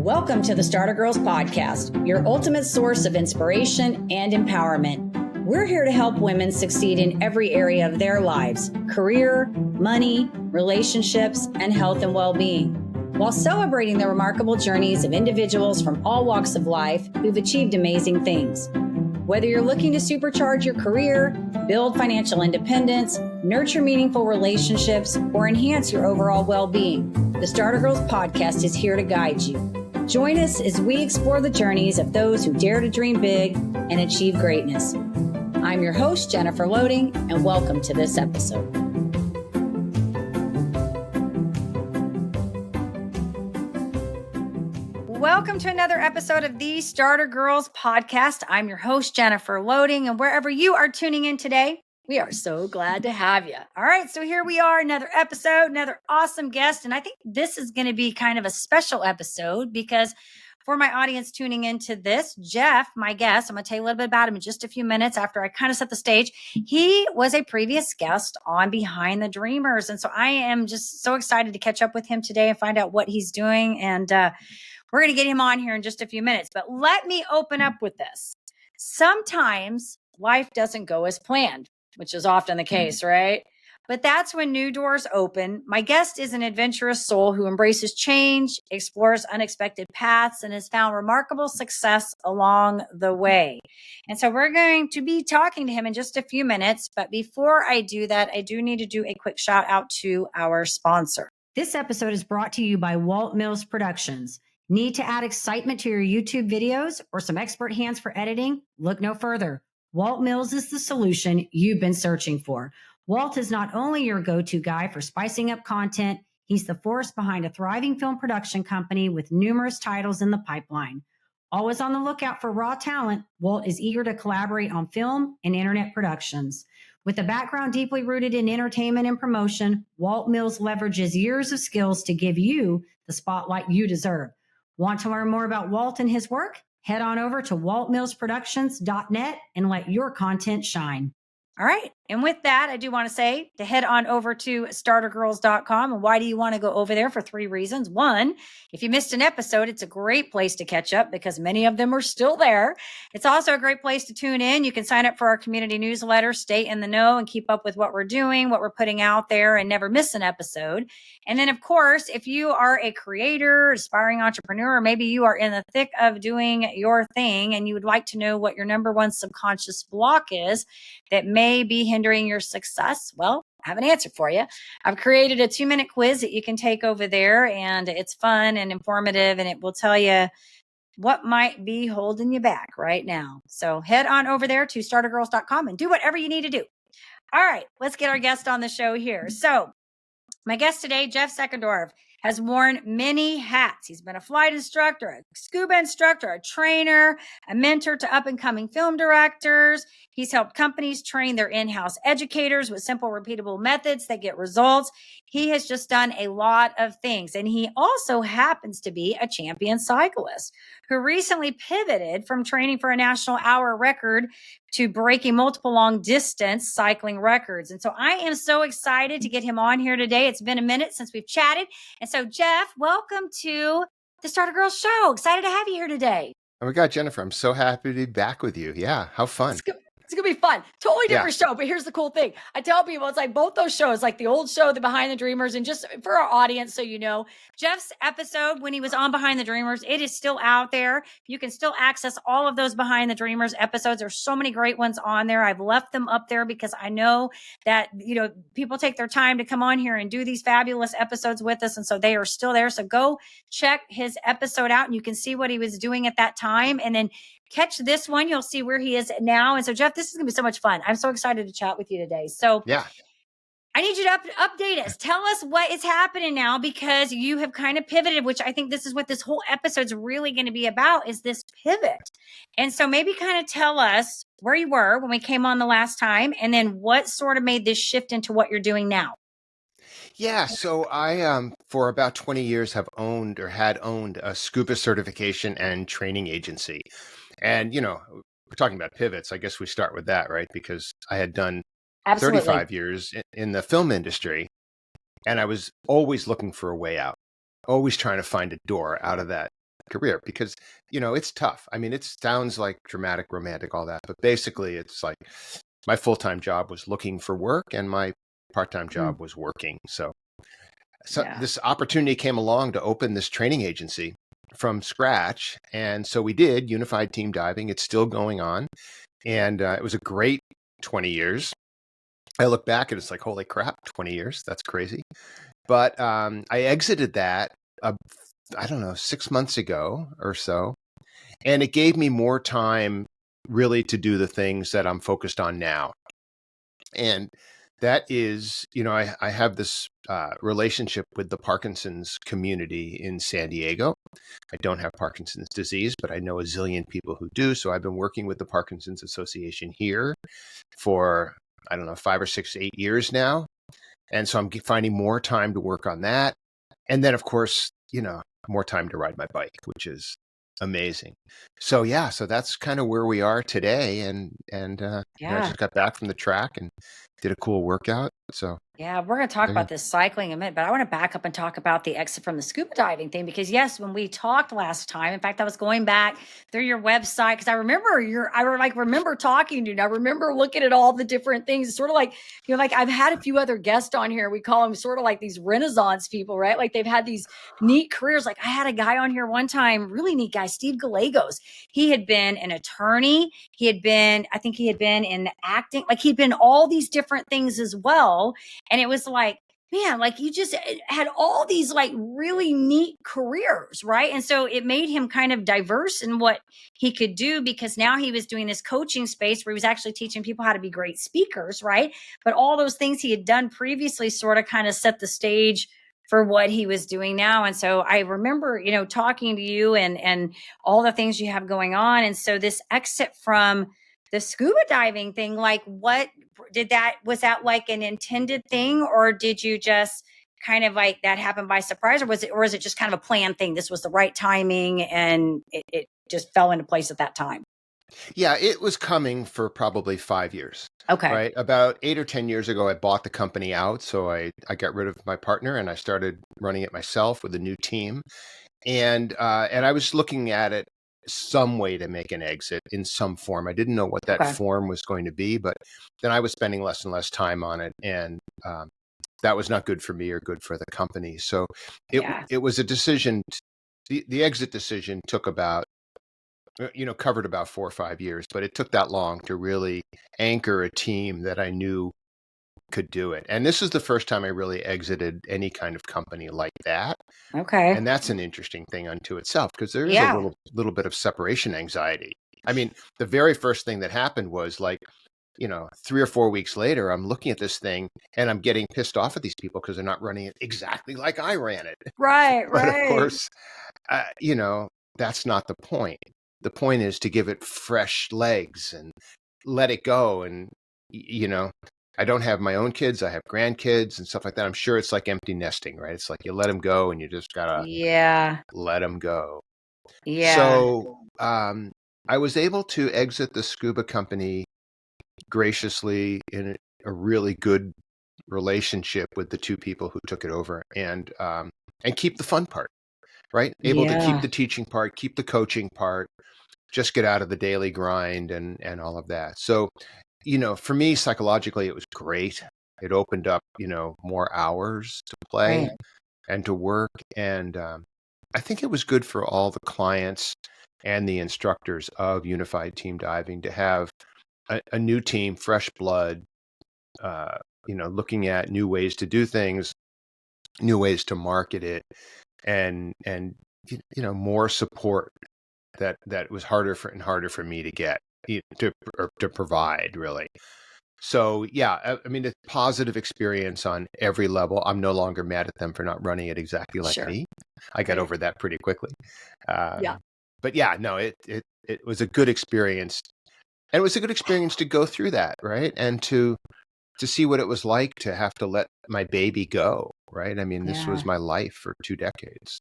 Welcome to the Starter Girlz Podcast, your ultimate source of inspiration and empowerment. We're here to help women succeed in every area of their lives: career, money, relationships, and health and well-being, while celebrating the remarkable journeys of individuals from all walks of life who've achieved amazing things. Whether you're looking to supercharge your career, build financial independence, nurture meaningful relationships, or enhance your overall well-being, the Starter Girlz Podcast is here to guide you. Join us as we explore the journeys of those who dare to dream big and achieve greatness. I'm your host, Jennifer Loehding, and welcome to this episode. Welcome to another episode of the Starter Girlz Podcast. I'm your host, Jennifer Loehding, and wherever you are tuning in today, we are so glad to have you. All right, so here we are, another episode, another awesome guest, and I think this is going to be kind of a special episode because for my audience tuning into this, Jeff, my guest, I'm going to tell you a little bit about him in just a few minutes after I kind of set the stage. He was a previous guest on Behind the Dreamers, and so I am just so excited to catch up with him today and find out what he's doing, and we're going to get him on here in just a few minutes. But let me open up with this. Sometimes life doesn't go as planned, which is often the case, right? But that's when new doors open. My guest is an adventurous soul who embraces change, explores unexpected paths, and has found remarkable success along the way. And so we're going to be talking to him in just a few minutes. But before I do that, I do need to do a quick shout out to our sponsor. This episode is brought to you by Walt Mills Productions. Need to add excitement to your YouTube videos or some expert hands for editing? Look no further. Walt Mills is the solution you've been searching for. Walt is not only your go-to guy for spicing up content, he's the force behind a thriving film production company with numerous titles in the pipeline. Always on the lookout for raw talent, Walt is eager to collaborate on film and internet productions. With a background deeply rooted in entertainment and promotion, Walt Mills leverages years of skills to give you the spotlight you deserve. Want to learn more about Walt and his work? Head on over to waltmillsproductions.net and let your content shine. All right. And with that, I do want to say to head on over to startergirlz.com. And why do you want to go over there? For 3 reasons. 1, if you missed an episode, it's a great place to catch up because many of them are still there. It's also a great place to tune in. You can sign up for our community newsletter, stay in the know, and keep up with what we're doing, what we're putting out there, and never miss an episode. And then, of course, if you are a creator, aspiring entrepreneur, or maybe you are in the thick of doing your thing and you would like to know what your number one subconscious block is that may be hindering your success, well, I have an answer for you. I've created a 2-minute quiz that you can take over there, and it's fun and informative, and it will tell you what might be holding you back right now. So head on over there to startergirlz.com and do whatever you need to do. All right, let's get our guest on the show here. So my guest today, Jeff Seckendorf, has worn many hats. He's been a flight instructor, a scuba instructor, a trainer, a mentor to up-and-coming film directors. He's helped companies train their in-house educators with simple, repeatable methods that get results. He has just done a lot of things. And he also happens to be a champion cyclist who recently pivoted from training for a national hour record to breaking multiple long distance cycling records. And so I am so excited to get him on here today. It's been a minute since we've chatted. And so Jeff, welcome to the Starter Girlz Show. Excited to have you here today. Oh my God, Jennifer, I'm so happy to be back with you. Yeah, how fun. It's going to be fun. Totally different show. But here's the cool thing. I tell people it's like both those shows, like the old show, the Behind the Dreamers, and just for our audience, so you know, Jeff's episode when he was on Behind the Dreamers, it is still out there. You can still access all of those Behind the Dreamers episodes. There's so many great ones on there. I've left them up there because I know that, you know, people take their time to come on here and do these fabulous episodes with us. And so they are still there. So go check his episode out and you can see what he was doing at that time. And then catch this one. You'll see where he is now. And so, Jeff, this is going to be so much fun. I'm so excited to chat with you today. So yeah, I need you to update us. Tell us what is happening now because you have kind of pivoted, which I think this is what this whole episode is really going to be about, is this pivot. And so maybe kind of tell us where you were when we came on the last time and then what sort of made this shift into what you're doing now. Yeah, so I for about 20 years have owned or had owned a Scuba certification and training agency. And, you know, we're talking about pivots. I guess we start with that, right? Because I had done Absolutely. 35 years in the film industry, and I was always looking for a way out, always trying to find a door out of that career because, it's tough. I mean, it sounds like dramatic, romantic, all that, but basically it's like my full-time job was looking for work and my part-time Mm, job was working. So yeah. this opportunity came along to open this training agency from scratch. And so we did Unified Team Diving. It's still going on. And it was a great 20 years. I look back and it's like, holy crap, 20 years. That's crazy. But I exited that, I don't know, 6 months ago or so. And it gave me more time really to do the things that I'm focused on now. And that is, I have this relationship with the Parkinson's community in San Diego. I don't have Parkinson's disease, but I know a zillion people who do. So I've been working with the Parkinson's Association here for, I don't know, 5 or 6, 8 years now. And so I'm finding more time to work on that. And then, of course, more time to ride my bike, which is amazing. So yeah, so that's kind of where we are today. And I Yeah. just got back from the track and did a cool workout. So Yeah, we're going to talk there you about this cycling in a minute, but I want to back up and talk about the exit from the scuba diving thing because yes, when we talked last time, in fact, I was going back through your website because I remember remember talking to you. And I remember looking at all the different things. It's sort of like, like I've had a few other guests on here. We call them sort of like these Renaissance people, right? Like they've had these neat careers. Like I had a guy on here one time, really neat guy, Steve Gallegos. He had been an attorney. I think he had been in acting, like he'd been all these different things as well. And it was like, man, like you just had all these like really neat careers, right? And so it made him kind of diverse in what he could do because now he was doing this coaching space where he was actually teaching people how to be great speakers, right? But all those things he had done previously sort of kind of set the stage for what he was doing now. And so I remember, talking to you and all the things you have going on. And so this exit from the scuba diving thing, like what was that like an intended thing, or did you just kind of like that happen by surprise, or was it just kind of a planned thing? This was the right timing and it just fell into place at that time. Yeah, it was coming for probably 5 years. Okay. Right. About 8 or 10 years ago, I bought the company out. So I got rid of my partner and I started running it myself with a new team. And I was looking at it some way to make an exit in some form. I didn't know what that Okay. form was going to be, but then I was spending less and less time on it. And that was not good for me or good for the company. So Yeah. it was a decision. The exit decision took about, covered about 4 or 5 years, but it took that long to really anchor a team that I knew could do it. And this is the first time I really exited any kind of company like that. Okay. And that's an interesting thing unto itself because there is a Yeah. little bit of separation anxiety. I mean, the very first thing that happened was like, 3 or 4 weeks later, I'm looking at this thing and I'm getting pissed off at these people because they're not running it exactly like I ran it. Right. But of Right. course, that's not the point. The point is to give it fresh legs and let it go. And, I don't have my own kids. I have grandkids and stuff like that. I'm sure it's like empty nesting, right? It's like you let them go and you just got to Yeah. let them go. Yeah. So I was able to exit the scuba company graciously in a really good relationship with the two people who took it over and keep the fun part, right? Able to keep Yeah. the teaching part, keep the coaching part, just get out of the daily grind and all of that. So, for me, psychologically, it was great. It opened up, more hours to play Right. and to work. And I think it was good for all the clients and the instructors of Unified Team Diving to have a new team, fresh blood, looking at new ways to do things, new ways to market it, and more support that was harder for me to get to provide really. So yeah, I mean, a positive experience on every level. I'm no longer mad at them for not running it exactly like Sure. me. I got Right. over that pretty quickly. Yeah. But yeah, no, it was a good experience, and it was a good experience to go through that, right? And to see what it was like to have to let my baby go, right? I mean, this Yeah. was my life for 2 decades.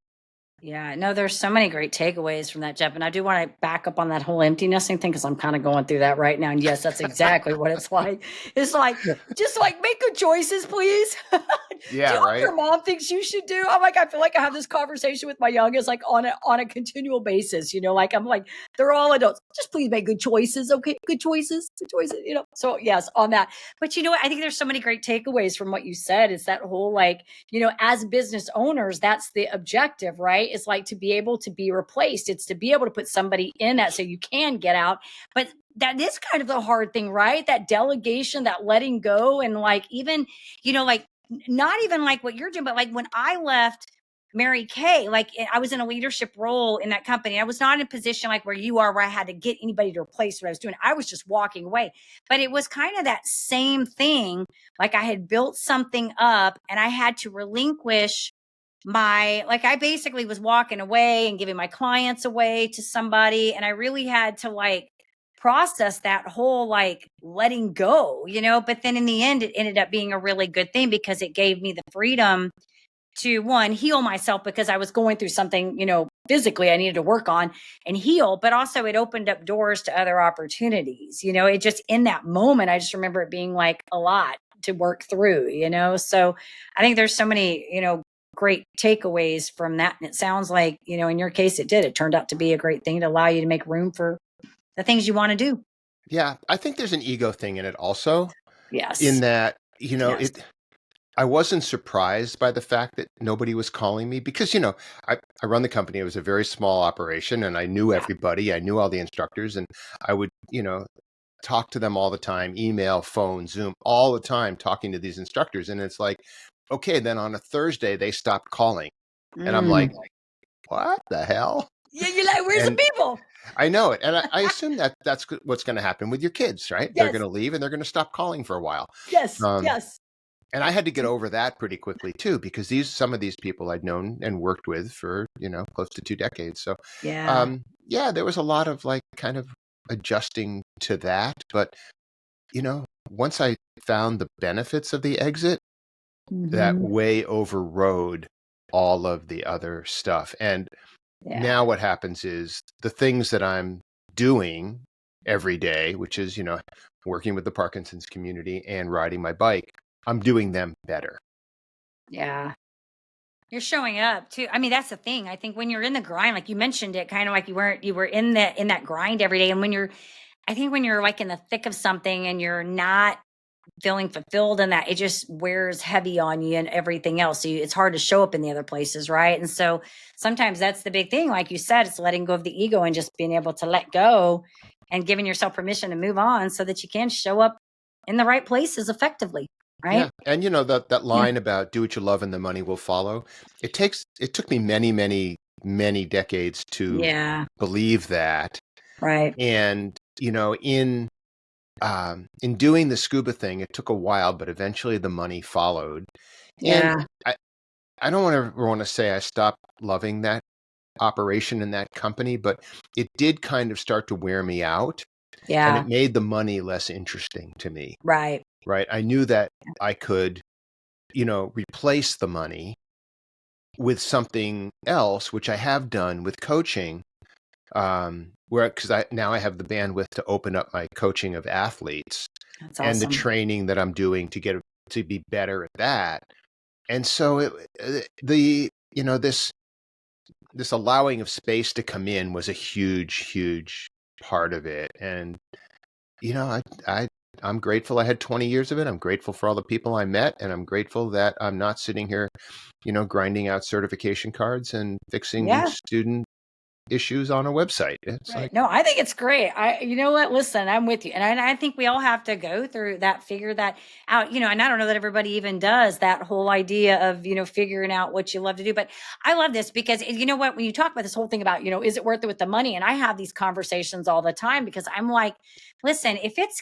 Yeah, no, there's so many great takeaways from that, Jeff. And I do want to back up on that whole emptiness thing because I'm kind of going through that right now. And yes, that's exactly what it's like. It's like, just like make good choices, please. Do you Yeah, know what right. your mom thinks you should do? I'm like, I feel like I have this conversation with my youngest, like on a continual basis. Like I'm like, they're all adults. Just please make good choices, okay? Good choices, good choices. So yes, on that. But you know what? I think there's so many great takeaways from what you said. It's that whole like, as business owners, that's the objective, right? It's like to be able to be replaced. It's to be able to put somebody in that so you can get out. But that is kind of the hard thing, right? That delegation, that letting go, and like even, like not even like what you're doing, but like when I left Mary Kay, like I was in a leadership role in that company. I was not in a position like where you are, where I had to get anybody to replace what I was doing. I was just walking away. But it was kind of that same thing. Like I had built something up and I had to relinquish I basically was walking away and giving my clients away to somebody. And I really had to like process that whole like letting go, but then in the end, it ended up being a really good thing because it gave me the freedom to one, heal myself because I was going through something, physically I needed to work on and heal, but also it opened up doors to other opportunities. It just in that moment, I just remember it being like a lot to work through, so I think there's so many, great takeaways from that. And it sounds like, in your case, it turned out to be a great thing to allow you to make room for the things you want to do. Yeah, I think there's an ego thing in it also, Yes. in that, Yes. I wasn't surprised by the fact that nobody was calling me because, I run the company. It was a very small operation and I knew everybody. I knew all the instructors and I would, talk to them all the time, email, phone, Zoom, all the time talking to these instructors. And it's like, okay, then on a Thursday, they stopped calling. And I'm like, what the hell? Yeah, you're like, where's the people? I know it. And I assume that that's what's going to happen with your kids, right? Yes. They're going to leave and they're going to stop calling for a while. Yes. Yes. And I had to get over that pretty quickly too, because some of these people I'd known and worked with for, close to 2 decades. So, there was a lot of like kind of adjusting to that. But, once I found the benefits of the exit, that way overrode all of the other stuff. And now what happens is the things that I'm doing every day, which is, working with the Parkinson's community and riding my bike, I'm doing them better. Yeah. You're showing up too. I mean, that's the thing. I think when you're in the grind, like you mentioned it, kind of like you were in that grind every day. And when you're like in the thick of something and you're not feeling fulfilled in that, it just wears heavy on you and everything else. So it's hard to show up in the other places. Right. And so sometimes that's the big thing. Like you said, it's letting go of the ego and just being able to let go and giving yourself permission to move on so that you can show up in the right places effectively. Right. Yeah. And that line about do what you love and the money will follow. It took me many, many, many decades to believe that. Right. And, in doing the scuba thing, it took a while, but eventually the money followed. Yeah. And I don't ever want to say I stopped loving that operation in that company, but it did kind of start to wear me out. Yeah. And it made the money less interesting to me. Right. Right. I knew that I could, replace the money with something else, which I have done with coaching, because now I have the bandwidth to open up my coaching of athletes. That's and awesome. the training that I'm doing to be better at that. And so this allowing of space to come in was a huge, huge part of it. And, I'm grateful I had 20 years of it. I'm grateful for all the people I met, and I'm grateful that I'm not sitting here, grinding out certification cards and fixing student issues on a website. It's right. No, I think it's great. You know what? Listen, I'm with you. And I think we all have to go through that, figure that out, and I don't know that everybody even does that whole idea of, figuring out what you love to do. But I love this because you know what, when you talk about this whole thing about, is it worth it with the money? And I have these conversations all the time because I'm like, listen, if it's,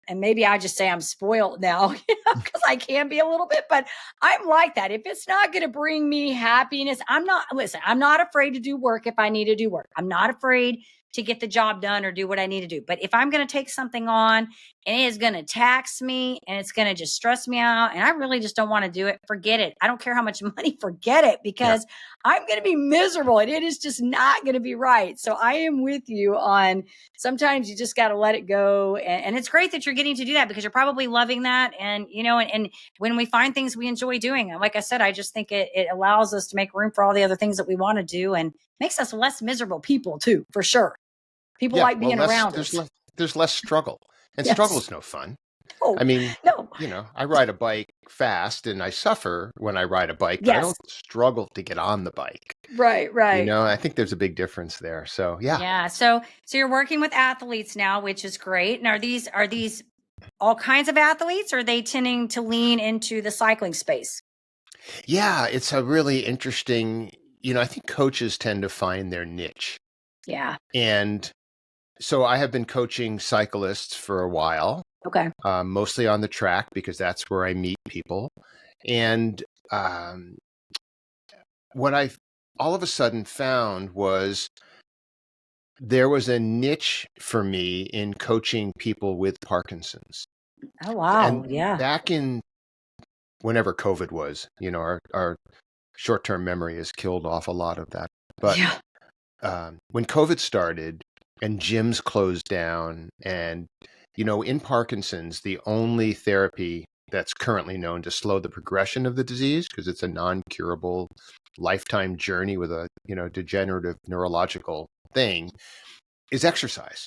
and maybe I just say I'm spoiled now, because I can be a little bit, but I'm like that. If it's not going to bring me happiness, I'm not afraid to do work if I need to do work. I'm not afraid to get the job done or do what I need to do. But if I'm going to take something on and it is going to tax me and it's going to just stress me out and I really just don't want to do it, forget it. I don't care how much money, forget it, because I'm going to be miserable and it is just not going to be right. So I am with you on sometimes you just got to let it go. And it's great that you're getting to do that because you're probably loving that. And, and when we find things we enjoy doing, like I said, I just think it allows us to make room for all the other things that we want to do and makes us less miserable people too, for sure. People like being around us. There's less struggle, and struggle is no fun. Oh, I mean, no. I ride a bike fast and I suffer when I ride a bike, but I don't struggle to get on the bike. Right. I think there's a big difference there. So, yeah. Yeah. So you're working with athletes now, which is great. And are these all kinds of athletes, or are they tending to lean into the cycling space? Yeah, it's a really interesting, I think coaches tend to find their niche. Yeah. And so I have been coaching cyclists for a while. Okay. Mostly on the track because that's where I meet people. And what I all of a sudden found was there was a niche for me in coaching people with Parkinson's. Oh, wow. And back in whenever COVID was, our short-term memory has killed off a lot of that. But when COVID started and gyms closed down and in Parkinson's, the only therapy that's currently known to slow the progression of the disease, because it's a non-curable lifetime journey with a, degenerative neurological thing, is exercise.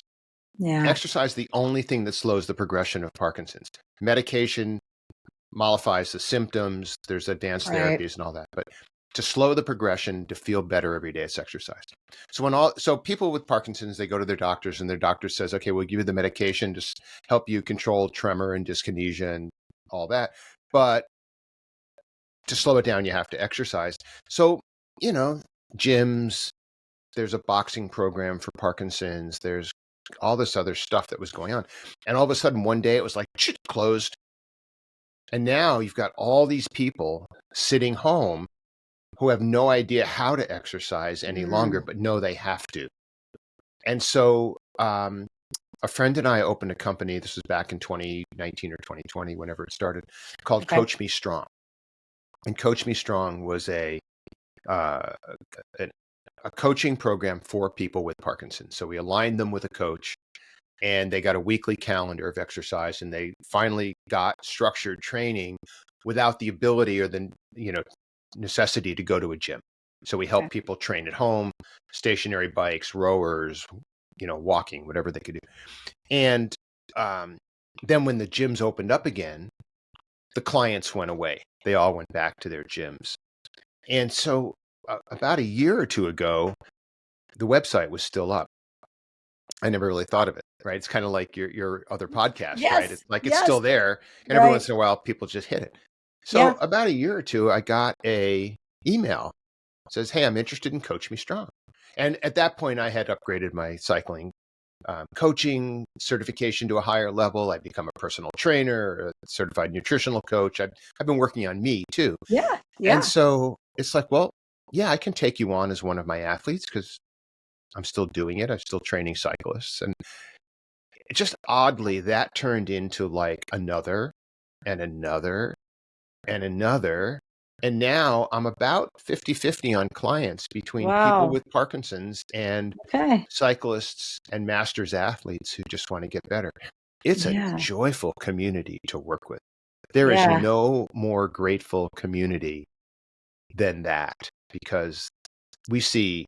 Yeah. Exercise, the only thing that slows the progression of Parkinson's. Medication mollifies the symptoms. There's advanced therapies and all that. But to slow the progression, to feel better every day, it's exercise. So people with Parkinson's, they go to their doctors and their doctor says, okay, we'll give you the medication to help you control tremor and dyskinesia and all that. But to slow it down, you have to exercise. So, gyms, there's a boxing program for Parkinson's. There's all this other stuff that was going on. And all of a sudden, one day it was like, closed. And now you've got all these people sitting home who have no idea how to exercise any longer, but know they have to. And so a friend and I opened a company, this was back in 2019 or 2020, whenever it started, called Coach Me Strong. And Coach Me Strong was a coaching program for people with Parkinson's. So we aligned them with a coach and they got a weekly calendar of exercise and they finally got structured training without the ability or the, necessity to go to a gym. So we help people train at home, stationary bikes, rowers, walking, whatever they could do. And then when the gyms opened up again, the clients went away. They all went back to their gyms. And so about a year or two ago, the website was still up. I never really thought of it, right? It's kind of like your other podcast, right? It's like it's still there. And every once in a while, people just hit it. So about a year or two, I got a email that says, hey, I'm interested in Coach Me Strong. And at that point, I had upgraded my cycling coaching certification to a higher level. I'd become a personal trainer, a certified nutritional coach. I've been working on me too. Yeah. And so it's like, well, yeah, I can take you on as one of my athletes because I'm still doing it. I'm still training cyclists. And it just oddly, that turned into like another and another and another. And now I'm about 50-50 on clients between people with Parkinson's and cyclists and masters athletes who just want to get better. It's a joyful community to work with. There is no more grateful community than that because we see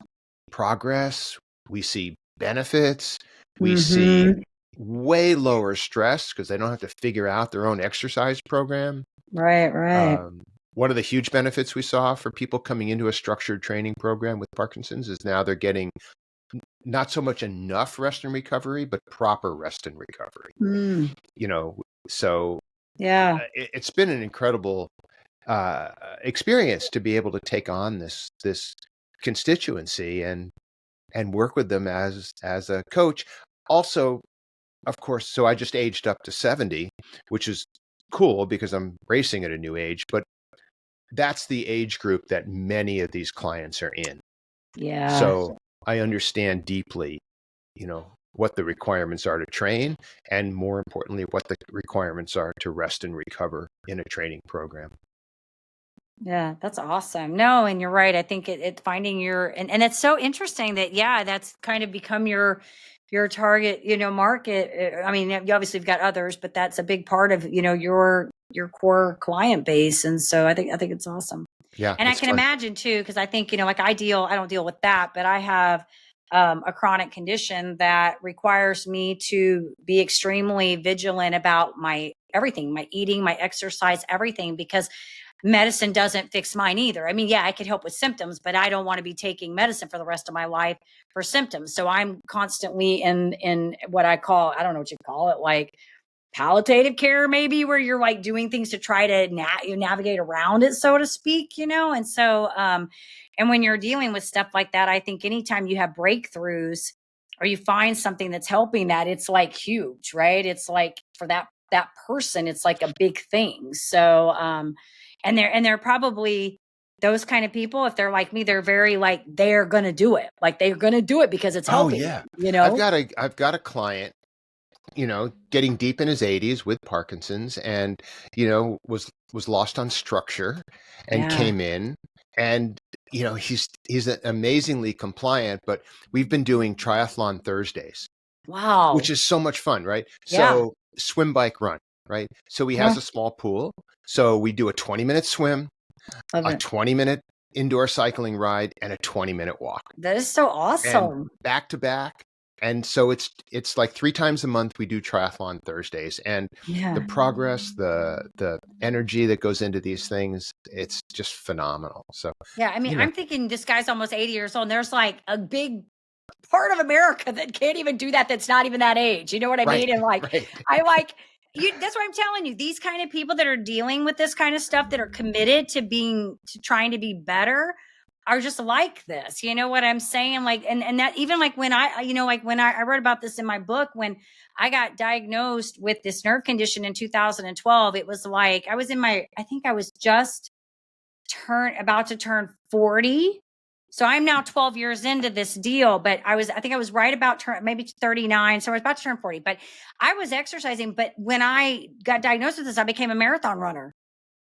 progress, we see benefits, we see way lower stress because they don't have to figure out their own exercise program. Right. One of the huge benefits we saw for people coming into a structured training program with Parkinson's is now they're getting not so much enough rest and recovery, but proper rest and recovery. So it's been an incredible experience to be able to take on this constituency and work with them as a coach. Also, of course, so I just aged up to 70, which is cool because I'm racing at a new age, but that's the age group that many of these clients are in. Yeah. So I understand deeply, what the requirements are to train, and more importantly, what the requirements are to rest and recover in a training program. Yeah, that's awesome. No, and you're right. I think it finding and it's so interesting that, yeah, that's kind of become your target, market. I mean, you obviously have got others, but that's a big part of, your core client base. And so I think it's awesome. Yeah, And I it's can fun. imagine too, because I think, like I don't deal with that, but I have a chronic condition that requires me to be extremely vigilant about my everything, my eating, my exercise, everything, because medicine doesn't fix mine either. I mean, yeah, I could help with symptoms, but I don't want to be taking medicine for the rest of my life for symptoms. So I'm constantly in what I call, I don't know what you call it, like palliative care, maybe, where you're like doing things to try to navigate around it, so to speak, and so and when you're dealing with stuff like that, I think anytime you have breakthroughs or you find something that's helping that, it's like huge, right? It's like for that person, it's like a big thing. So and they're probably those kind of people, if they're like me, they're very like, they're gonna do it, like they're gonna do it because it's Oh helping yeah. them, I've got a client, getting deep in his 80s with Parkinson's, and was lost on structure and Yeah. came in, and he's amazingly compliant, but we've been doing triathlon Thursdays, which Wow. is so much fun, right? Yeah. So swim, bike, run, right? So he has Huh. a small pool, so we do a 20-minute swim, Love a it. 20-minute indoor cycling ride, and a 20-minute walk, That is so and awesome. back to back. And so it's like 3 times a month we do triathlon Thursdays, and the Yeah. progress, the energy that goes into these things, it's just phenomenal. So, Yeah. I mean, you know, I'm thinking this guy's almost 80 years old, and there's like a big part of America that can't even do that, that's not even that age. You know what I right, mean? And like, right. I like that's what I'm telling you. These kind of people that are dealing with this kind of stuff, that are committed to trying to be better, are just like this. You know what I'm saying? Like, and that even like when like when I wrote about this in my book, when I got diagnosed with this nerve condition in 2012, it was like I think I was just about to turn 40. So I'm now 12 years into this deal, but I think I was right about maybe 39. So I was about to turn 40, but I was exercising. But when I got diagnosed with this, I became a marathon runner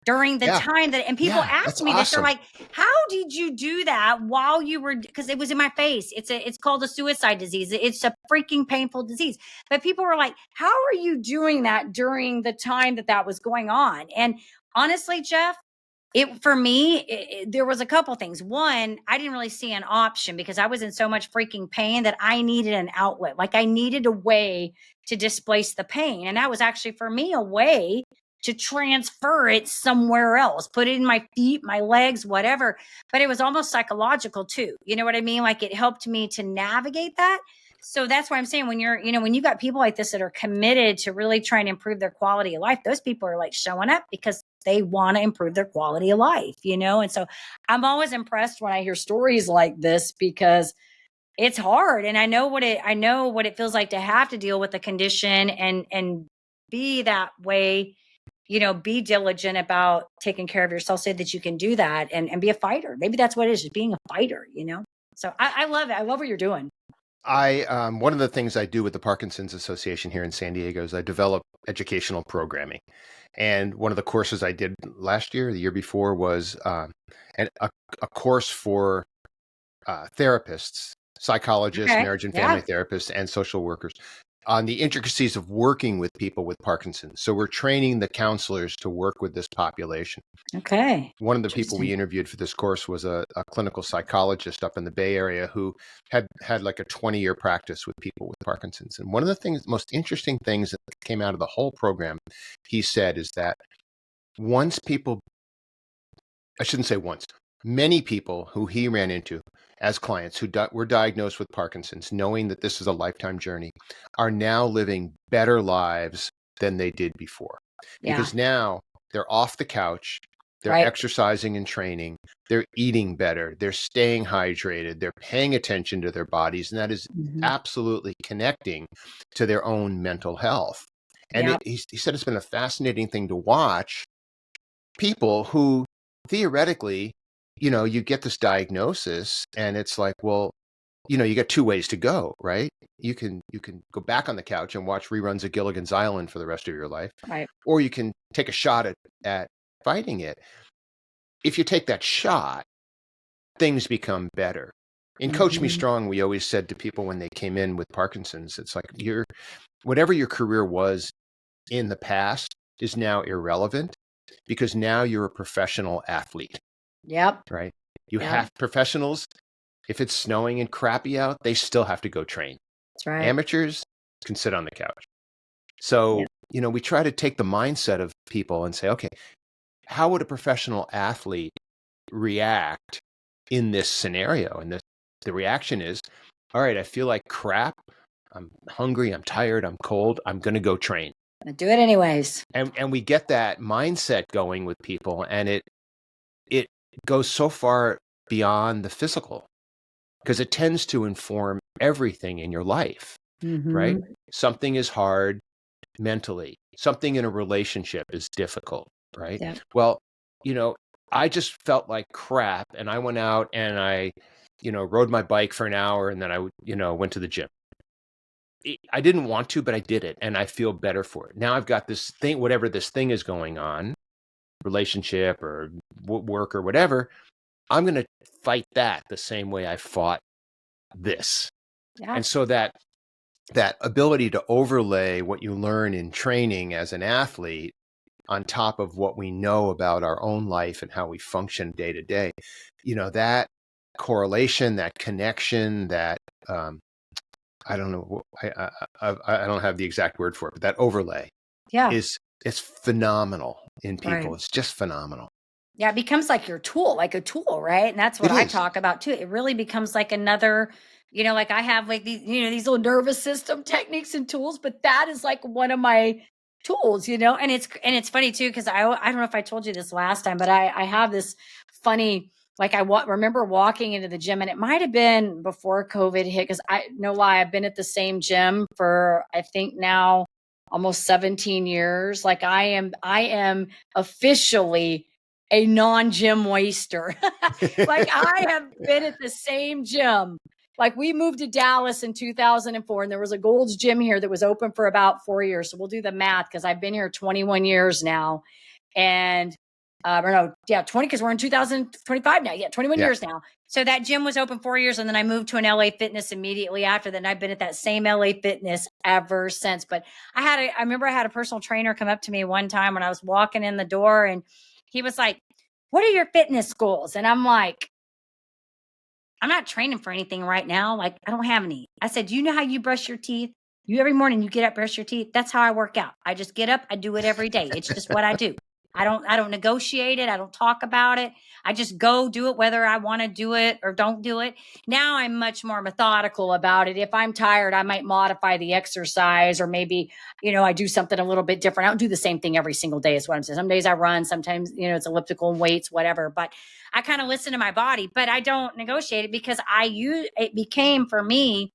during the Yeah, time that, and people yeah, ask that's me this, they're awesome. like, how did you do that while you were, because it was in my face. It's called a suicide disease. It's a freaking painful disease. But people were like, how are you doing that during the time that was going on? And honestly, Jeff, it for me, there was a couple things. One, I didn't really see an option because I was in so much freaking pain that I needed an outlet. Like I needed a way to displace the pain. And that was actually for me a way to transfer it somewhere else, put it in my feet, my legs, whatever. But it was almost psychological too. You know what I mean? Like it helped me to navigate that. So that's why I'm saying, when when you got people like this that are committed to really trying to improve their quality of life, those people are like showing up because they want to improve their quality of life. And so I'm always impressed when I hear stories like this, because it's hard. And I know what it feels like to have to deal with the condition and be that way, be diligent about taking care of yourself so that you can do that and be a fighter. Maybe that's what it is, just being a fighter. So I love it. I love what you're doing. One of the things I do with the Parkinson's Association here in San Diego is I develop educational programming. And one of the courses I did last year, the year before, was a course for therapists, psychologists, Okay. marriage and family Yeah. therapists, and social workers on the intricacies of working with people with Parkinson's. So we're training the counselors to work with this population. Okay. One of the people we Interesting. interviewed for this course was a clinical psychologist up in the Bay Area who had like a 20-year practice with people with Parkinson's. And one of the most interesting things that came out of the whole program, he said, is that I shouldn't say once, many people who he ran into as clients who were diagnosed with Parkinson's, knowing that this is a lifetime journey, are now living better lives than they did before. Yeah. Because now they're off the couch, They're Right. exercising and training. They're eating better. They're staying hydrated. They're paying attention to their bodies. And that is Mhm. absolutely connecting to their own mental health. And Yep. he said it's been a fascinating thing to watch people who theoretically, you get this diagnosis and it's like, well, you got two ways to go, right? You can go back on the couch and watch reruns of Gilligan's Island for the rest of your life, Right. or you can take a shot at fighting it. If you take that shot, things become better. In Coach Me Mhm. Strong, we always said to people when they came in with Parkinson's, it's like whatever your career was in the past is now irrelevant because now you're a professional athlete, Yep. right? You Yep. have professionals. If it's snowing and crappy out, they still have to go train. That's right. Amateurs can sit on the couch. So, Yep. we try to take the mindset of people and say, okay, how would a professional athlete react in this scenario? And the reaction is, all right, I feel like crap. I'm hungry. I'm tired. I'm cold. I'm going to go train. I do it anyways. And we get that mindset going with people, and it goes so far beyond the physical because it tends to inform everything in your life, right? Mhm. Something is hard mentally. Something in a relationship is difficult, right? Yep. Well, I just felt like crap, and I went out and I, rode my bike for an hour, and then I, went to the gym. I didn't want to, but I did it, and I feel better for it. Now I've got this thing, whatever this thing is going on, relationship or work or whatever, I'm going to fight that the same way I fought this. Yeah. And so that ability to overlay what you learn in training as an athlete on top of what we know about our own life and how we function day to day, that correlation, that connection, that I don't know, I don't have the exact word for it, but that overlay Yeah. it's phenomenal in people. Right. It's just phenomenal. Yeah, it becomes like your tool, like a tool, right? And that's what It I is. talk about too. It really becomes like another, like I have like these, these little nervous system techniques and tools, but that is like one of my tools, and it's funny too because I don't know if I told you this last time, but I have this funny like remember walking into the gym and it might have been before COVID hit because I no lie I've been at the same gym for I think now almost 17 years. Like I am officially a non-gym waster. Like I have been at the same gym. Like we moved to Dallas in 2004 and there was a Gold's Gym here that was open for about 4 years. So we'll do the math because I've been here 21 years now. And or no, yeah, 20 because we're in 2025 now. Yeah, 21 Yeah. years now. So that gym was open 4 years and then I moved to an LA Fitness immediately after that. And I've been at that same LA Fitness ever since. But I remember I had a personal trainer come up to me one time when I was walking in the door and he was like, "What are your fitness goals?" And I'm like, "I'm not training for anything right now. Like, I don't have any." I said, "Do you know how you brush your teeth? You every morning you get up, brush your teeth. That's how I work out. I just get up, I do it every day. It's just what I do. I don't negotiate it. I don't talk about it. I just go do it whether I want to do it or don't do it. Now I'm much more methodical about it. If I'm tired, I might modify the exercise or maybe, I do something a little bit different. I don't do the same thing every single day is what I'm saying. Some days I run, sometimes, it's elliptical weights, whatever, but I kind of listen to my body, but I don't negotiate it because it became for me,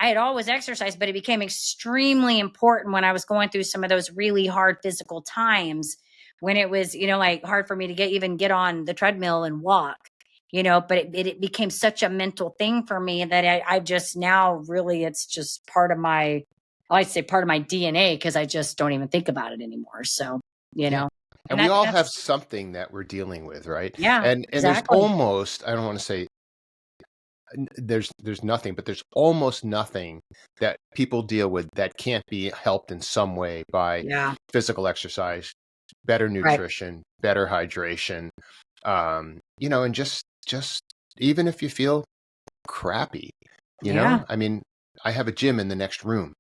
I had always exercised, but it became extremely important when I was going through some of those really hard physical times when it was, like hard for me to get on the treadmill and walk, but it became such a mental thing for me that I just now really, it's just part of my, I like to say part of my DNA because I just don't even think about it anymore. So, Yeah. and And we all have that's, something that we're dealing with, right? yeah, And there's exactly. almost, I don't want to say there's nothing, but there's almost nothing that people deal with that can't be helped in some way by Yeah. physical exercise, better Right. nutrition, better hydration, and just even if you feel crappy, Yeah. I mean, I have a gym in the next room,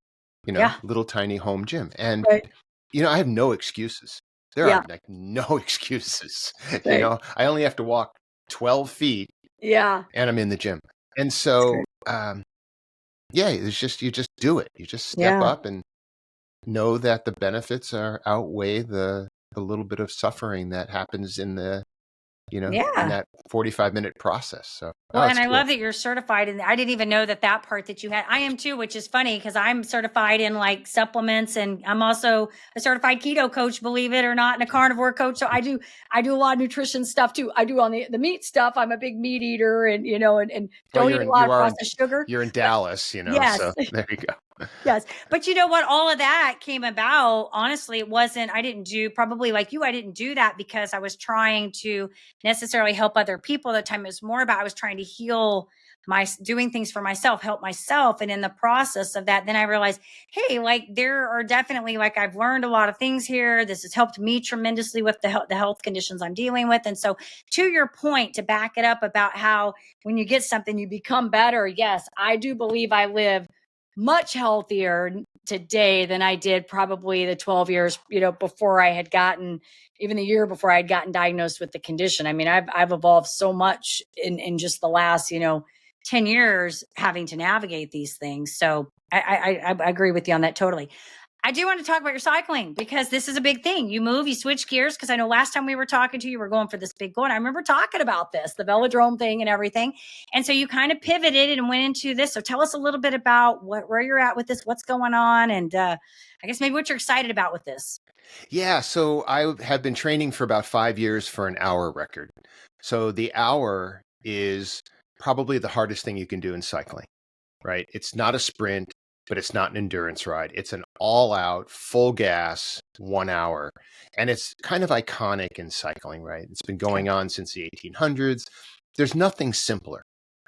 Yeah. little tiny home gym. And, Right. I have no excuses. There are Yeah. like no excuses. Right. I only have to walk 12 feet Yeah. and I'm in the gym. And That's so, great. yeah, you just do it. You just step Yeah. up and know that the benefits outweigh the the little bit of suffering that happens in in Yeah. that 45-minute process. So, Well, oh, and it's I cool. love that you're certified. And I didn't even know that part that you had. I am too, which is funny because I'm certified in like supplements, and I'm also a certified keto coach, believe it or not, and a carnivore coach. So I do a lot of nutrition stuff too. I do on the meat stuff. I'm a big meat eater, and and Well, don't eat a lot of processed sugar. you're in But Dallas, yes, so there you go. yes. But you know what? All of that came about. Honestly, I didn't do probably like you. I didn't do that because I was trying to necessarily help other people. At the time it was more about I was trying to heal doing things for myself, help myself. And in the process of that, then I realized, hey, like there are definitely like I've learned a lot of things here. This has helped me tremendously with the health conditions I'm dealing with. And so to your point, to back it up about how when you get something, you become better. Yes, I do believe I live much healthier today than I did probably the 12 years, before I had gotten, even the year before I had gotten diagnosed with the condition. I mean, I've evolved so much in just the last, 10 years having to navigate these things. So I agree with you on that totally. I do want to talk about your cycling because this is a big thing. You move, you switch gears. Because I know last time we were talking to you, were going for this big goal. And I remember talking about this, the velodrome thing and everything. And so you kind of pivoted and went into this. So tell us a little bit about where you're at with this, what's going on, and I guess maybe what you're excited about with this. Yeah, so I have been training for about 5 years for an hour record. So the hour is probably the hardest thing you can do in cycling, right? It's not a sprint, but it's not an endurance ride. It's an all-out, full gas 1 hour. And it's kind of iconic in cycling, right? It's been going on since the 1800s. There's nothing simpler.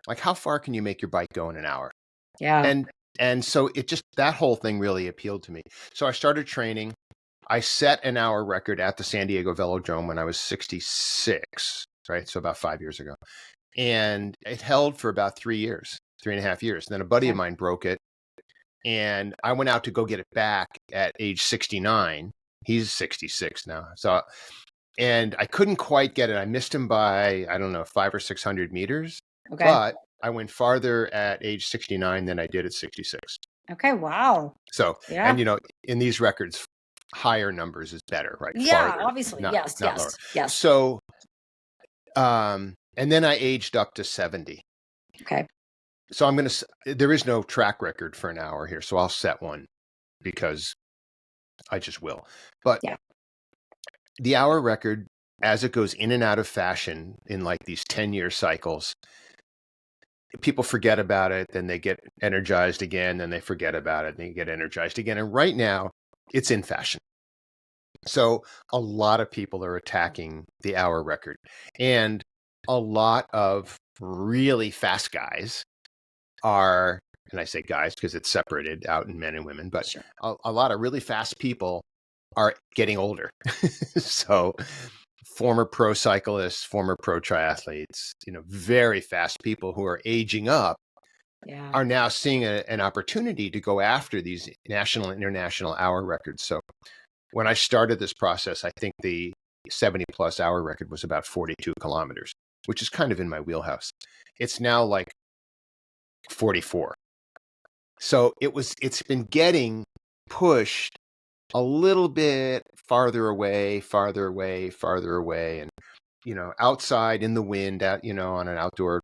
Like, how far can you make your bike go in an hour? Yeah. And so that whole thing really appealed to me. So I started training. I set an hour record at the San Diego Velodrome when I was 66, right? So about 5 years ago. And it held for about 3 years, 3.5 years. And then a buddy of mine broke it. And I went out to go get it back at age 69. He's 66 now. So, and I couldn't quite get it. I missed him by, I don't know, 500 or 600 meters. Okay. But I went farther at age 69 than I did at 66. Okay. Wow. So, yeah. And in these records, higher numbers is better, right? Yeah, Farther, obviously. not Yes. lower. Yes. So, and then I aged up to 70. Okay. So there is no track record for an hour here. So I'll set one because I just will. But the hour record, as it goes in and out of fashion in like these 10-year cycles, people forget about it, then they get energized again, then they forget about it, and they get energized again. And right now it's in fashion. So a lot of people are attacking the hour record, and a lot of really fast guys are, and I say guys because it's separated out in men and women, but Sure. a lot of really fast people are getting older. So former pro cyclists, former pro triathletes, very fast people who are aging up are now seeing an opportunity to go after these national and international hour records. So when I started this process, I think the 70 plus hour record was about 42 kilometers, which is kind of in my wheelhouse. It's now like 44. So it's been getting pushed a little bit farther away, and outside in the wind on an outdoor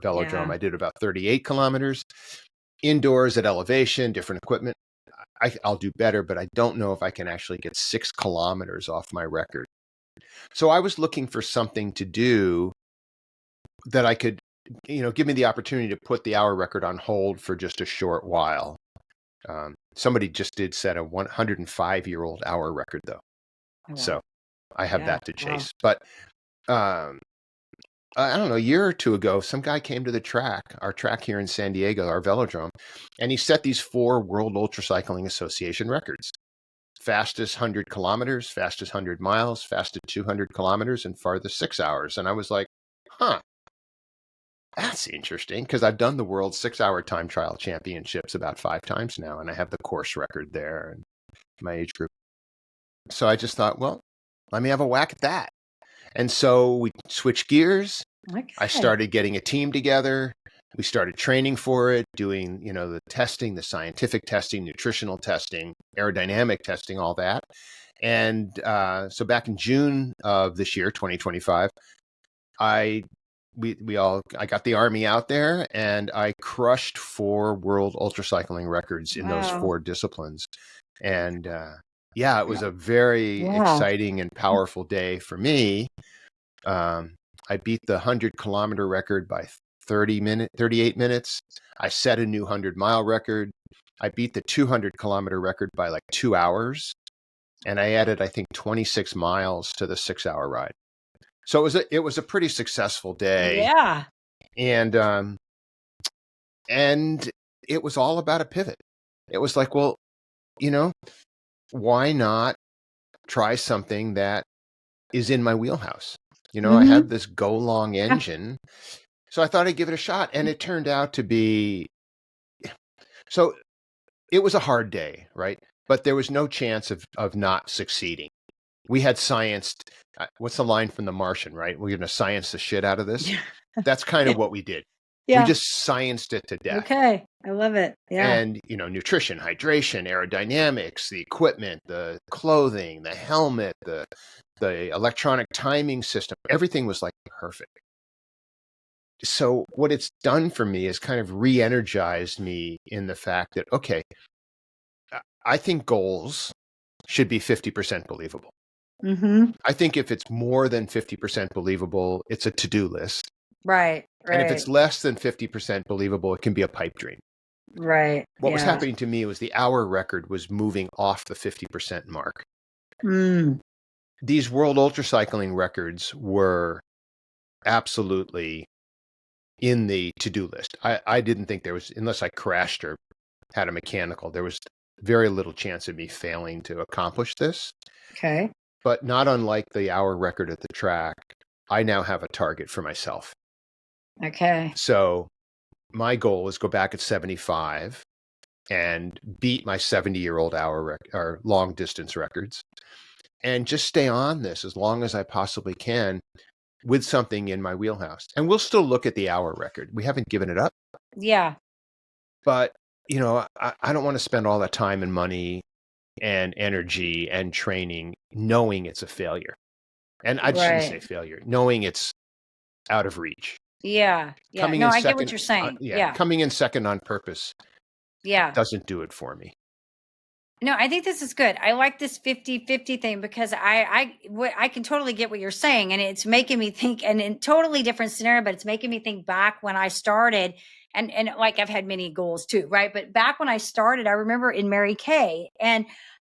velodrome. I did about 38 kilometers. Indoors at elevation, different equipment. I'll do better, but I don't know if I can actually get 6 kilometers off my record. So I was looking for something to do that I could, give me the opportunity to put the hour record on hold for just a short while. Somebody just did set a 105-year-old hour record though. Oh, wow. So I have that to chase. Wow. But I don't know, a year or two ago, some guy came to our track here in San Diego, our velodrome, and he set these 4 World Ultracycling Association records. Fastest 100 kilometers, fastest 100 miles, fastest 200 kilometers, and farthest 6 hours. And I was like, that's interesting, because I've done the World 6-Hour Time Trial Championships about 5 times now, and I have the course record there and my age group. So I just thought, well, let me have a whack at that. And so we switched gears. Okay. I started getting a team together. We started training for it, doing, the testing, the scientific testing, nutritional testing, aerodynamic testing, all that. And so back in June of this year, 2025, I got the Army out there, and I crushed 4 world ultracycling records in those Wow. 4 disciplines. And it was a very exciting and powerful day for me. I beat the 100-kilometer record by 38 minutes. I set a new 100-mile record. I beat the 200-kilometer record by like 2 hours. And I added, I think, 26 miles to the 6-hour ride. So it was a pretty successful day. Yeah. And it was all about a pivot. It was like, well, why not try something that is in my wheelhouse? I have this go long engine. So I thought I'd give it a shot. And it turned out to be, so it was a hard day, right? But there was no chance of not succeeding. We had scienced, what's the line from The Martian, right? We're going to science the shit out of this. That's kind of what we did. Yeah. We just scienced it to death. Okay. I love it. Yeah. And, nutrition, hydration, aerodynamics, the equipment, the clothing, the helmet, the electronic timing system, everything was like perfect. So what it's done for me is kind of re-energized me in the fact that, okay, I think goals should be 50% believable. I think if it's more than 50% believable, it's a to-do list. Right. And if it's less than 50% believable, it can be a pipe dream. Right. What was happening to me was the hour record was moving off the 50% mark. These world ultracycling records were absolutely in the to-do list. I didn't think there was, unless I crashed or had a mechanical, there was very little chance of me failing to accomplish this. Okay. But not unlike the hour record at the track, I now have a target for myself. Okay. So my goal is go back at 75 and beat my 70-year-old hour or long distance records, and just stay on this as long as I possibly can with something in my wheelhouse. And we'll still look at the hour record. We haven't given it up. Yeah. But, I don't want to spend all that time and money and energy and training knowing it's a failure. And I shouldn't say failure, knowing it's out of reach. Yeah. Yeah. I get what you're saying. Coming in second on purpose. Yeah. Doesn't do it for me. No, I think this is good. I like this 50-50 thing because I can totally get what you're saying. And it's making me think, and in totally different scenario, but it's making me think back when I started, and like I've had many goals too, right? But back when I started, I remember in Mary Kay, and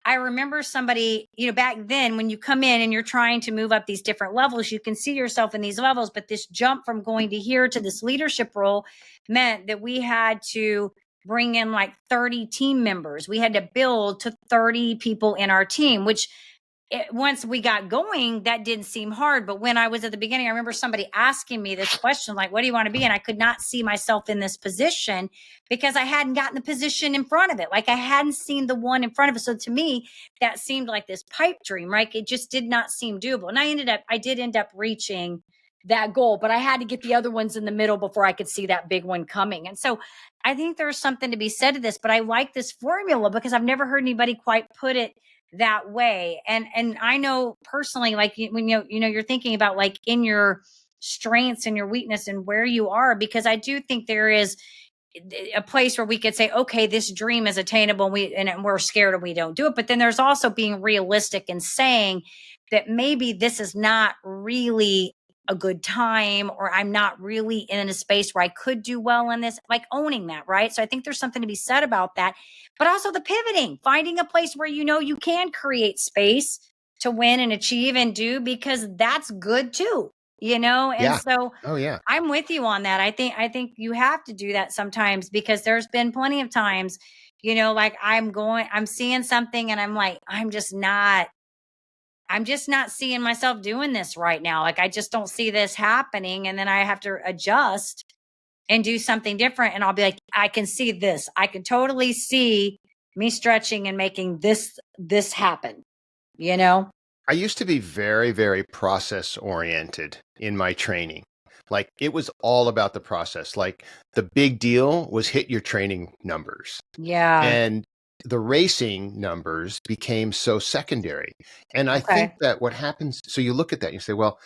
I remember somebody, back then when you come in and you're trying to move up these different levels, you can see yourself in these levels, but this jump from going to here to this leadership role meant that we had to bring in like 30 team members. We had to build to 30 people in our team, which once we got going, that didn't seem hard. But when I was at the beginning, I remember somebody asking me this question, like, what do you want to be? And I could not see myself in this position because I hadn't gotten the position in front of it. Like I hadn't seen the one in front of it. So to me, that seemed like this pipe dream, right? It just did not seem doable. And I did end up reaching that goal, but I had to get the other ones in the middle before I could see that big one coming. And so I think there's something to be said to this, but I like this formula because I've never heard anybody quite put it that way. And I know personally, like when you're thinking about like in your strengths and your weakness and where you are, because I do think there is a place where we could say, okay, this dream is attainable and we're scared and we don't do it. But then there's also being realistic and saying that maybe this is not really a good time, or I'm not really in a space where I could do well in this, like owning that, right? So I think there's something to be said about that, but also the pivoting, finding a place where you can create space to win and achieve and do, because that's good too, And so I'm with you on that. I think you have to do that sometimes, because there's been plenty of times, like I'm seeing something and I'm like, I'm just not seeing myself doing this right now. Like, I just don't see this happening. And then I have to adjust and do something different. And I'll be like, I can see this. I can totally see me stretching and making this happen, I used to be very, very process oriented in my training. Like, it was all about the process. Like, the big deal was hit your training numbers. Yeah. And the racing numbers became so secondary. And I think Okay. that what happens, so you look at that and you say, well,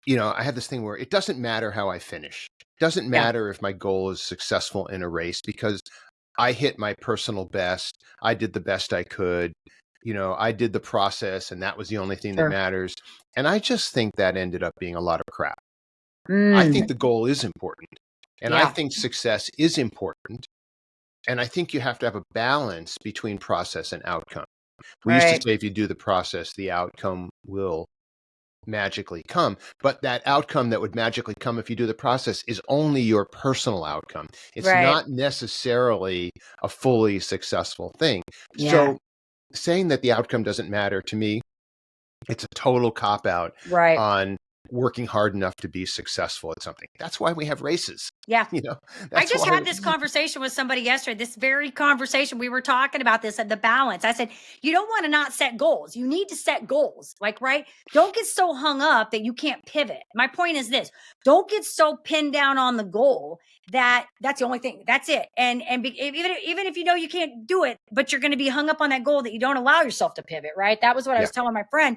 I have this thing where it doesn't matter how I finish. It doesn't Yeah. matter if my goal is successful in a race because I hit my personal best. I did the best I could. I did the process and that was the only thing that Sure. matters. And I just think that ended up being a lot of crap. I think Mm, the goal is important. And I yeah. think success is important. And I think you have to have a balance between process and outcome. We used to Right. say if you do the process, the outcome will magically come. But that outcome that would magically come if you do the process is only your personal outcome. It's Right. not necessarily a fully successful thing. Yeah. So saying that the outcome doesn't matter to me, it's a total cop out Right. on working hard enough to be successful at something. That's why we have races. Yeah. I That's just why. had this conversation with somebody yesterday. This very conversation, we were talking about this and the balance. I said, you don't want to not set goals. You need to set goals. Like, right? Don't get so hung up that you can't pivot. My point is this: don't get so pinned down on the goal that that's the only thing. That's it. Even if you know you can't do it, but you're going to be hung up on that goal that you don't allow yourself to pivot. Right? That was what I Yeah. was telling my friend.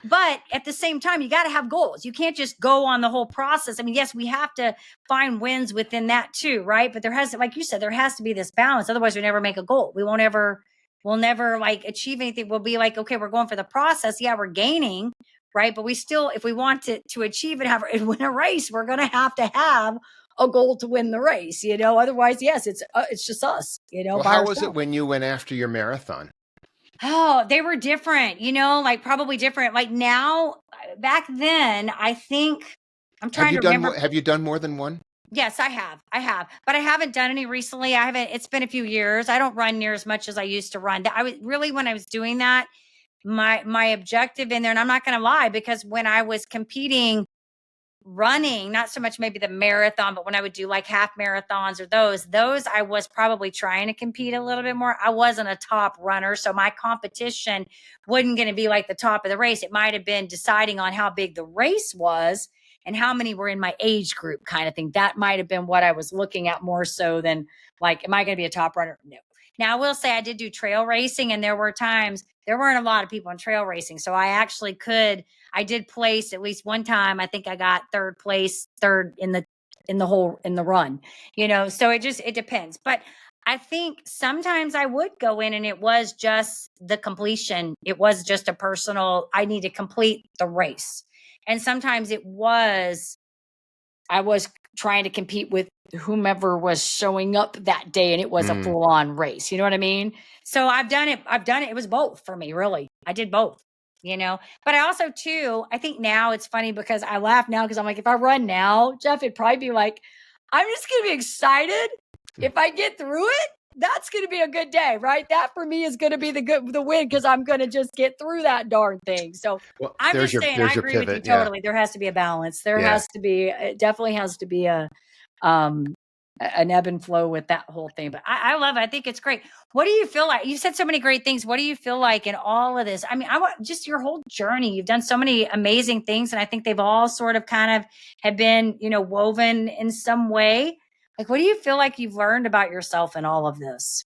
But at the same time, you got to have goals. You can't just go on the whole process. I mean, yes, we have to find wins within that too, right? But there has to, like you said, there has to be this balance. Otherwise, we never make a goal. We'll never like achieve anything. We'll be like, okay, we're going for the process. Yeah, we're gaining, right? But we still, if we want to achieve it, and win a race, we're going to have a goal to win the race. Otherwise, yes, it's just us. Well, by how was it ourselves. when you went after your marathon? Oh, they were different, like probably different. Like now, back then, I think I'm trying to remember. Have you done more than one? Yes, I have, but I haven't done any recently. I haven't. It's been a few years. I don't run near as much as I used to run. I was really when I was doing that, my objective in there, and I'm not going to lie, because when I was competing running, not so much maybe the marathon, but when I would do like half marathons or those I was probably trying to compete a little bit more. I wasn't a top runner, so my competition wasn't going to be like the top of the race. It might have been deciding on how big the race was and how many were in my age group kind of thing. That might have been what I was looking at more so than like, am I going to be a top runner? No. Now I will say I did do trail racing, and there were times there weren't a lot of people in trail racing. So I did place at least one time. I think I got third in the run, so it depends. But I think sometimes I would go in and it was just the completion. It was just a personal, I need to complete the race. And sometimes I was trying to compete with whomever was showing up that day, and it was a full on race. You know what I mean? So I've done it. It was both for me, really. I did both, but I also too, I think now it's funny because I laugh now because I'm like, if I run now, Jeff, it'd probably be like, I'm just going to be excited. If I get through it, that's going to be a good day, right? That for me is going to be the win, because I'm going to just get through that darn thing. So Well, I'm just saying, I agree with you totally. There has to be a balance. It definitely has to be an ebb and flow with that whole thing. But I love it. I think it's great. What do you feel like? You said so many great things. What do you feel like in all of this? I mean, I want just your whole journey. You've done so many amazing things, and I think they've all sort of kind of have been, woven in some way. Like, what do you feel like you've learned about yourself in all of this?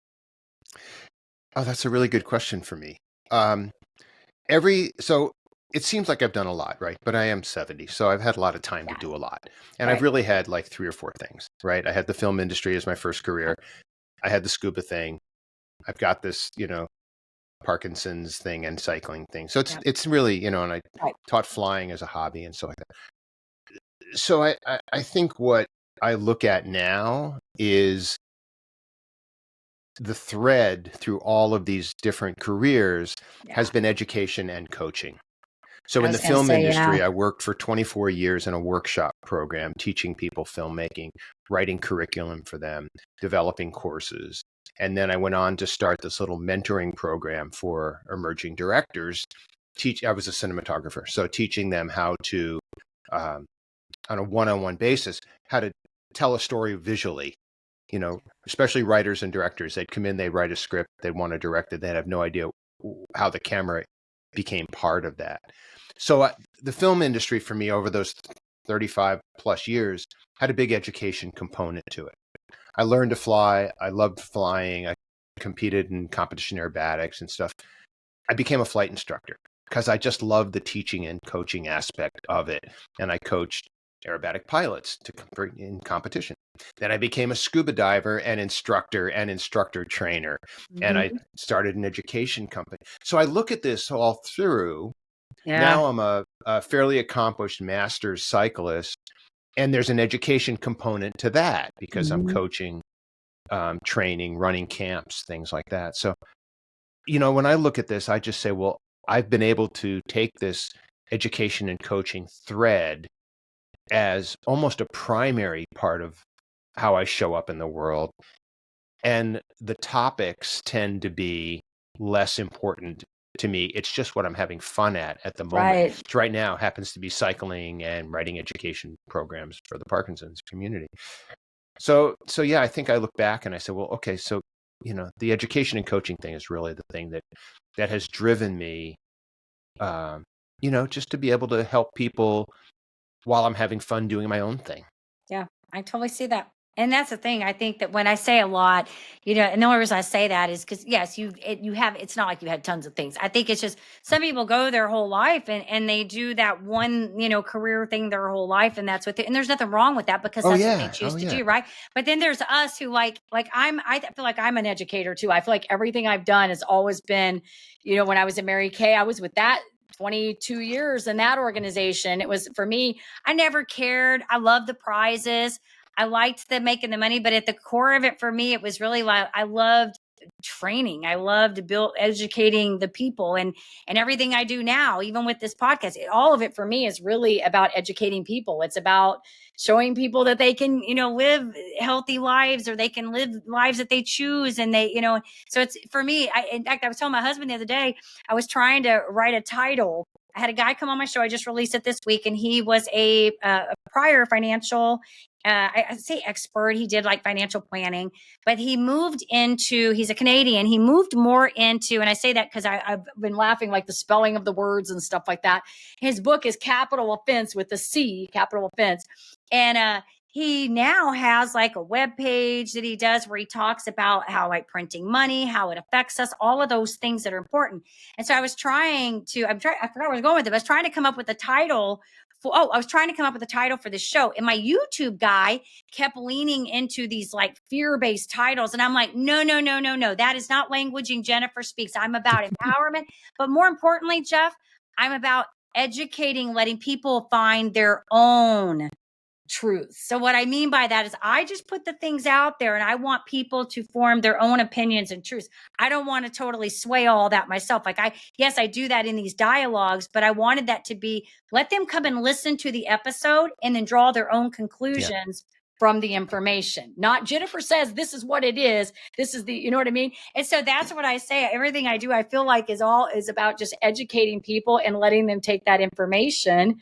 Oh, that's a really good question for me. So it seems like I've done a lot, right? But I am 70, so I've had a lot of time to do a lot. And I've really had like 3 or 4 things, right? I had the film industry as my first career. I had the scuba thing. I've got this, Parkinson's thing and cycling thing. So it's really, and I taught flying as a hobby and so like that. So I think what I look at now is the thread through all of these different careers has been education and coaching. So in the film industry, I worked for 24 years in a workshop program, teaching people filmmaking, writing curriculum for them, developing courses. And then I went on to start this little mentoring program for emerging directors. I was a cinematographer, so teaching them how to, on a one-on-one basis, how to tell a story visually. Especially writers and directors, they'd come in, they'd write a script, they'd want to direct it, they'd have no idea how the camera became part of that. So the film industry for me over those 35 plus years had a big education component to it. I learned to fly. I loved flying. I competed in competition aerobatics and stuff, I became a flight instructor because I just loved the teaching and coaching aspect of it. And I coached aerobatic pilots in competition. Then I became a scuba diver and instructor trainer. And I started an education company. So I look at this all through. Yeah. Now I'm a fairly accomplished master's cyclist. And there's an education component to that because I'm coaching, training, running camps, things like that. So, when I look at this, I just say, well, I've been able to take this education and coaching thread as almost a primary part of how I show up in the world. And the topics tend to be less important to me. It's just what I'm having fun at the moment. Right. Which right now happens to be cycling and writing education programs for the Parkinson's community. So yeah, I think I look back and I say, well, okay, so the education and coaching thing is really the thing that has driven me, just to be able to help people while I'm having fun doing my own thing. Yeah, I totally see that. And that's the thing. I think that when I say a lot, and the only reason I say that is because, yes, it's not like you had tons of things. I think it's just some people go their whole life and they do that one, career thing their whole life. And that's and there's nothing wrong with that because that's what they choose to do. Right. But then there's us who I feel like I'm an educator too. I feel like everything I've done has always been, when I was at Mary Kay, I was with that 22 years in that organization. It was, for me, I never cared. I loved the prizes. I liked making the money, but at the core of it for me, it was really like, I loved training. I loved educating the people and everything I do now, even with this podcast, all of it for me is really about educating people. It's about showing people that they can, live healthy lives, or they can live lives that they choose. And they, so it's for me, in fact, I was telling my husband the other day, I was trying to write a title. I had a guy come on my show. I just released it this week, and he was a prior financial I say expert. He did like financial planning, but he moved into, he's a Canadian. He moved more into, and I say that because I've been laughing, like the spelling of the words and stuff like that. His book is Capital Offense with the C, Capital Offense. And he now has like a web page that he does where he talks about how like printing money, how it affects us, all of those things that are important. And so I was trying to, I forgot where I was going with it. I was trying to come up with a title for this show. And my YouTube guy kept leaning into these like fear-based titles. And I'm like, no. That is not languaging Jennifer speaks. I'm about empowerment. But more importantly, Jeff, I'm about educating, letting people find their own truth. So what I mean by that is I just put the things out there and I want people to form their own opinions and truths. I don't want to totally sway all that myself. Like I do that in these dialogues, but I wanted that to be, let them come and listen to the episode and then draw their own conclusions from the information. Not Jennifer says this is what it is. This is the, you know what I mean? And so that's what I say. Everything I do, I feel like is about just educating people and letting them take that information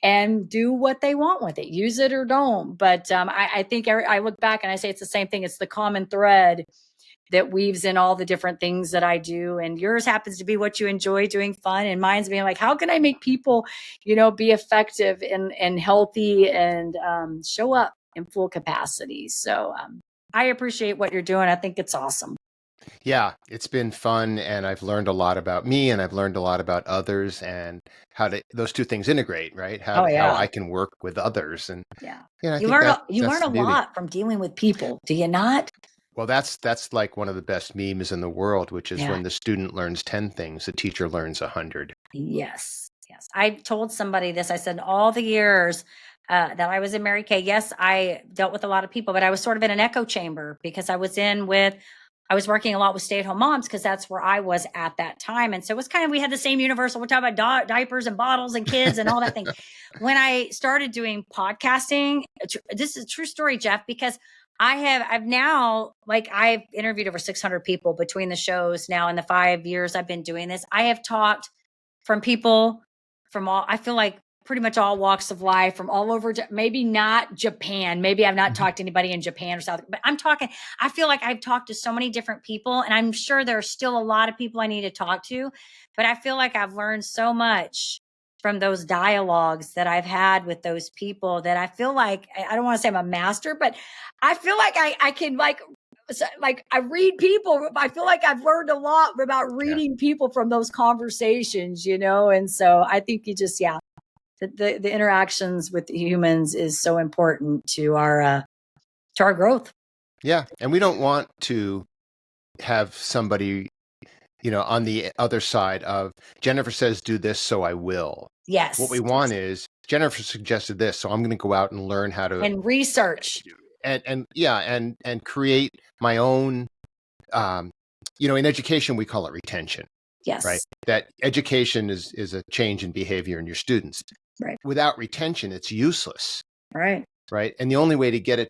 and do what they want with it, use it or don't. But I think I look back and I say it's the same thing. It's the common thread that weaves in all the different things that I do. And yours happens to be what you enjoy doing, fun. And mine's being like, how can I make people, be effective and healthy and show up in full capacity? So I appreciate what you're doing. I think it's awesome. Yeah, it's been fun, and I've learned a lot about me, and I've learned a lot about others, and how those two things integrate, right? How I can work with others, and you learn a lot from dealing with people, do you not? Well, that's like one of the best memes in the world, which is when the student learns 10 things, the teacher learns 100. Yes. I told somebody this. I said all the years that I was in Mary Kay, yes, I dealt with a lot of people, but I was sort of in an echo chamber because I was working a lot with stay-at-home moms because that's where I was at that time. And so it was kind of, we had the same universal, we're talking about diapers and bottles and kids and all that thing. When I started doing podcasting, this is a true story, Jeff, because I've now, like, I've interviewed over 600 people between the shows now in the 5 years I've been doing this. I have talked from people from I feel like pretty much all walks of life, from all over, maybe not Japan. Maybe I've not talked to anybody in Japan or South, but I feel like I've talked to so many different people, and I'm sure there are still a lot of people I need to talk to, but I feel like I've learned so much from those dialogues that I've had with those people that I feel like, I don't want to say I'm a master, but I feel like I can like like I read people. I feel like I've learned a lot about reading people from those conversations, and so I think the interactions with humans is so important to our growth. Yeah. And we don't want to have somebody, on the other side of Jennifer says, do this, so I will. Yes. What we want is Jennifer suggested this, so I'm going to go out and learn how to and research and create my own, in education, we call it retention. Yes. Right. That education is a change in behavior in your students. Right. Without retention, it's useless. Right. Right. And the only way to get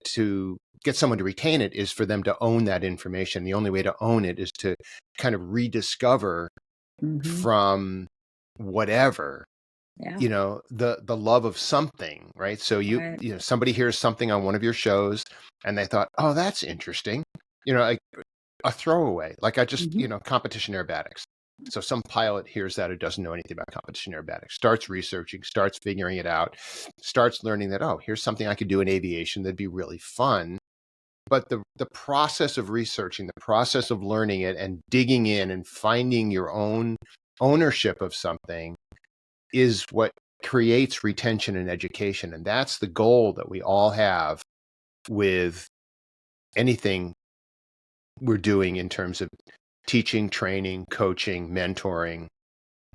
someone to retain it is for them to own that information. The only way to own it is to kind of rediscover from whatever, the love of something. Right. So somebody hears something on one of your shows and they thought, oh, that's interesting. Like a throwaway, like I just, competition aerobatics. So some pilot hears that who doesn't know anything about competition aerobatics, starts researching, starts figuring it out, starts learning that, oh, here's something I could do in aviation that'd be really fun. But the process of researching, the process of learning it and digging in and finding your own ownership of something is what creates retention in education. And that's the goal that we all have with anything we're doing in terms of teaching, training, coaching, mentoring.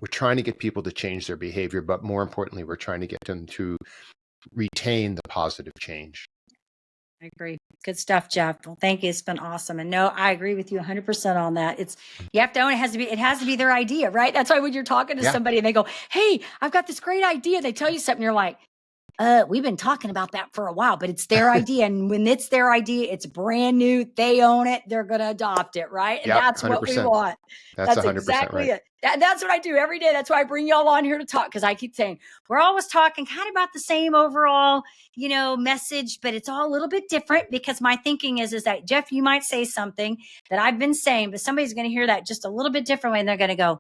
We're trying to get people to change their behavior, but more importantly, we're trying to get them to retain the positive change. I agree. Good stuff, Jeff. Well, thank you. It's been awesome. And no, I agree with you 100% on that. You have to own it. It has to be their idea, right? That's why when you're talking to somebody and they go, hey, I've got this great idea. They tell you something. You're like, we've been talking about that for a while, but it's their idea. And when it's their idea, it's brand new. They own it. They're going to adopt it. Right. And that's 100%. What we want. That's 100% exactly right. it. That's what I do every day. That's why I bring y'all on here to talk. Cause I keep saying we're always talking kind of about the same overall, message, but it's all a little bit different because my thinking is that Jeff, you might say something that I've been saying, but somebody's going to hear that just a little bit differently. And they're going to go,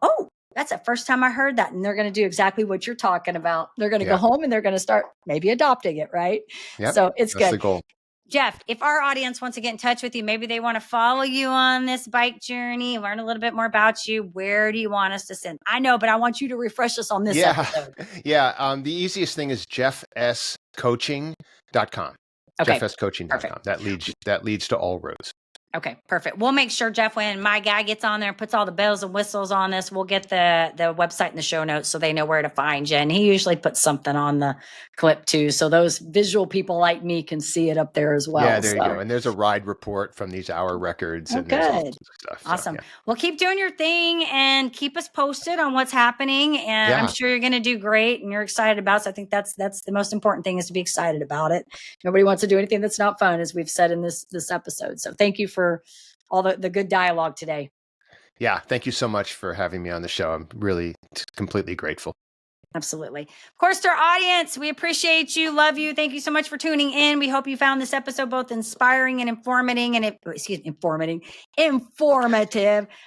oh, that's the first time I heard that. And they're going to do exactly what you're talking about. They're going to go home and they're going to start maybe adopting it. Right. Yep. So it's That's good. The goal. Jeff, if our audience wants to get in touch with you, maybe they want to follow you on this bike journey, learn a little bit more about you. Where do you want us to send? I know, but I want you to refresh us on this episode. Yeah. The easiest thing is jeffscoaching.com. Okay. jeffscoaching.com. That leads to all roads. Okay, perfect. We'll make sure, Jeff, when my guy gets on there and puts all the bells and whistles on this, we'll get the website in the show notes so they know where to find you. And he usually puts something on the clip too. So those visual people like me can see it up there as well. Yeah, there you go. And there's a ride report from these hour records. And good. There's all sorts of stuff. Awesome. So, Well, keep doing your thing and keep us posted on what's happening. And I'm sure you're going to do great and you're excited about it. So I think that's the most important thing is to be excited about it. Nobody wants to do anything that's not fun, as we've said in this episode. So thank you for all the good dialogue today. Yeah. Thank you so much for having me on the show. I'm really completely grateful. Absolutely. Of course, to our audience, we appreciate you, love you. Thank you so much for tuning in. We hope you found this episode both inspiring and informative.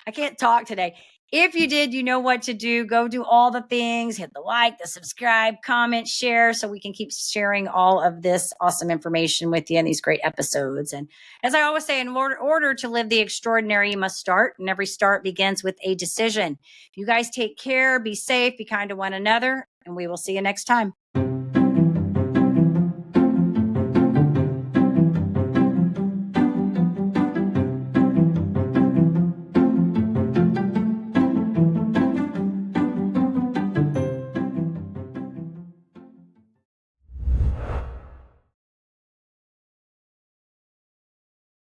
I can't talk today. If you did, you know what to do. Go do all the things, hit the like, the subscribe, comment, share, so we can keep sharing all of this awesome information with you in these great episodes. And as I always say, in order to live the extraordinary, you must start, and every start begins with a decision. You guys take care, be safe, be kind to one another, and we will see you next time.